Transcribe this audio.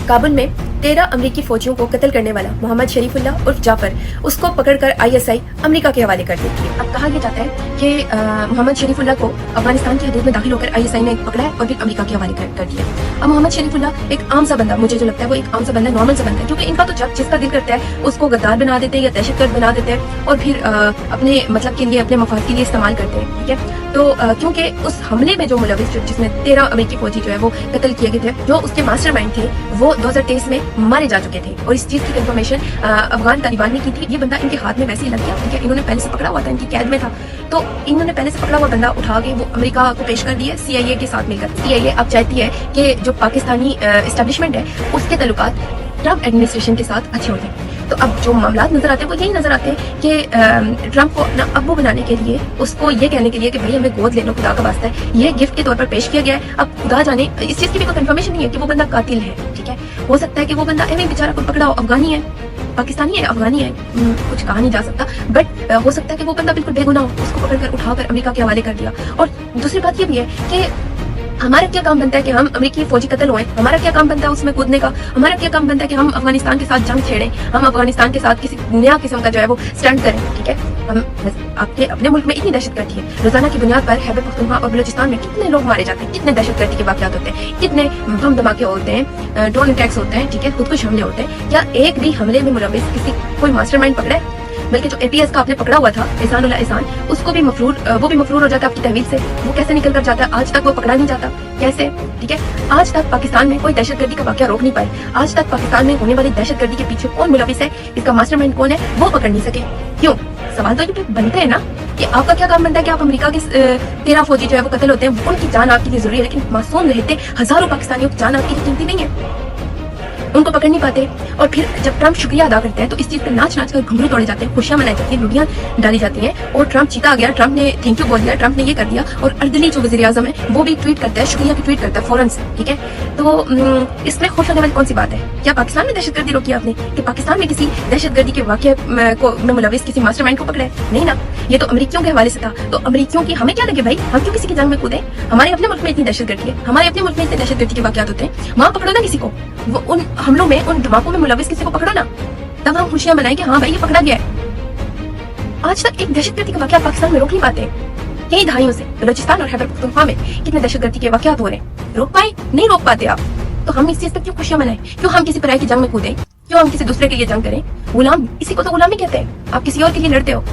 काबुल में 13 अमरीकी फौजियों को कत्ल करने वाला मोहम्मद शरीफुल्लाह उर्फ जाफर उसको पकड़कर आईएसआई अमेरिका के हवाले कर देती है। अब कहा यह जाता है कि मोहम्मद शरीफुल्लाह को अफगानिस्तान की हदूद में दाखिल होकर आईएसआई ने पकड़ा है और फिर अमेरिका के हवाले कर दिया। अब मोहम्मद शरीफुल्लाह एक आम सा बंदा, मुझे जो लगता है वो एक आम सा बंदा, नॉर्मल सा बंदा है, क्योंकि इनका तो जब जिसका दिल करता है उसको गद्दार बना देते हैं या दहशतगर्द बना देते हैं और फिर अपने मतलब के लिए, अपने मफाद के लिए इस्तेमाल करते हैं। ठीक है, तो क्योंकि उस हमले में जो मुलविस जिसमें 13 अमेरिकी फौजी जो है वो कत्ल किए गए थे, जो उसके मास्टरमाइंड थे वो 2023 में मारे जा चुके थे और इस चीज की कंफर्मेशन अफगान तालिबान ने की थी। ये बंदा इनके हाथ में वैसे ही लग गया, ठीक है, इन्होंने पहले से पकड़ा हुआ था, इनकी कैद में था, तो इन्होंने पहले से पकड़ा हुआ बंदा उठा के वो अमेरिका को पेश कर दिया CIA के साथ मिलकर। CIA अब चाहती है कि जो पाकिस्तानी एस्टेब्लिशमेंट है उसके ताल्लुकात ट्रम्प एडमिनिस्ट्रेशन के साथ अच्छे होते हैं। तो अब जो मामला नजर आते हैं वो यही नजर आते हैं कि ट्रम्प को अपना अब्बू बनाने के लिए, उसको ये कहने के लिए कि भाई हमें गोद ले लो, खुदा का वास्ता है, ये गिफ्ट के तौर पर पेश किया गया है। अब खुदा जाने, इस चीज की भी कोई कंफर्मेशन नहीं है कि वो बंदा कातिल है। ठीक है, हो सकता है कि वो बंदा एवं बेचारा कोई पकड़ा हो, अफगानी है, पाकिस्तानी है, अफगानी है, कुछ कहा नहीं जा सकता, बट हो सकता है कि वो बंदा बिल्कुल बेगुनाह हो, उसको पकड़कर उठाकर अमेरिका के हवाले कर दिया। और दूसरी बात ये भी है कि हमारा क्या काम बनता है कि हम अमेरिकी फौजी कत्ल हुए, हमारा क्या काम बनता है उसमें कूदने का, हमारा क्या काम बनता है कि हम अफगानिस्तान के साथ जंग छेड़ें, हम अफगानिस्तान के साथ किसी नया किस्म का जो है वो स्टंट करें। ठीक है, हम आपके अपने मुल्क में इतनी दहशतगर्दी है, रोजाना की बुनियाद पर खैबर पख्तूनख्वा और बलूचिस्तान में कितने लोग मारे जाते हैं, कितने दहशतगर्दी के वाकयात होते हैं, कितने बम धमाके होते हैं, ड्रोन अटैक्स होते हैं, ठीक है, खुदकुश हमले होते हैं। क्या एक भी हमले में मुलविस किसी कोई मास्टरमाइंड पकड़ा है? बल्कि जो APS का आपने पकड़ा हुआ था एहसान उल्लाह एहसान, उसको भी वो भी मफरूर हो जाता है आपकी तहवील से। वो कैसे निकल कर जाता है? आज तक वो पकड़ा नहीं जाता, कैसे? ठीक है, आज तक पाकिस्तान में कोई दहशतगर्दी का वाकया रोक नहीं पाए, आज तक पाकिस्तान में होने वाली दहशतगर्दी के पीछे कौन मुलविस है, इसका मास्टरमाइंड कौन है, वो पकड़ नहीं सके। क्यों? सवाल तो ये बनते हैं ना कि आपका क्या काम बनता है कि आप अमेरिका के 13 फौजी जो है वो कत्ल होते हैं, उनकी जान आपके लिए जरूरी है, लेकिन मासूम रहते हजारों पाकिस्तानियों की जान आपके लिए कीमती नहीं है, उनको पकड़ नहीं पाते। और फिर जब ट्रम्प शुक्रिया अदा करते हैं तो इस चीज पर नाच नाच कर घुंघरू तोड़े जाते हैं, खुशियां मनाई जाती हैं, लुड़ियां डाली जाती हैं और ट्रम्प जीता आ गया, ट्रम्प ने थैंक यू बोल दिया, ट्रम्प ने ये कर दिया। और अर्दली जो वज़ीर आज़म है वो भी ट्वीट करता है, शुक्रिया की ट्वीट करता है फौरन से। ठीक है, तो इसमें खुश होने वाली कौन सी बात है? क्या पाकिस्तान में दहशतगर्दी रोकी आपने कि पाकिस्तान में किसी दहशतगर्दी के वाकये में मुलविस किसी मास्टरमाइंड को पकड़े? नहीं ना, ये तो अमेरिकियों के हवाले से था। तो अमेरिकियों की हमें क्या लगे भाई, हम क्यों किसी की जंग में कूदे? हमारे अपने मुल्क में इतनी दहशतगर्दी है, हमारे अपने मुल्क में इतने दहशतगर्दी के वाकयात होते हैं, वहां पकड़ो ना किसी को, वो उन हमलों में, उन धमाकों में मुलविस किसी को पकड़ो ना, तब हम खुशियां मनाएं कि हाँ भाई ये पकड़ा गया है। आज तक एक दहशतगर्दी का वाकया पाकिस्तान में रोक नहीं पाते, कई दहाइयों से बलूचिस्तान और खैबर पख्तूनख्वा में कितने दहशतगर्दी के वाकयात हो रहे हैं, रोक पाए? नहीं रोक पाते आप। तो हम इस चीज पर क्यों खुशियां मनाएं? क्यों हम किसी पराये की जंग में कूदें? क्यों हम किसी दूसरे के लिए जंग करें? गुलाम, इसी को तो गुलामी कहते हैं। आप किसी और के लिए लड़ते हो,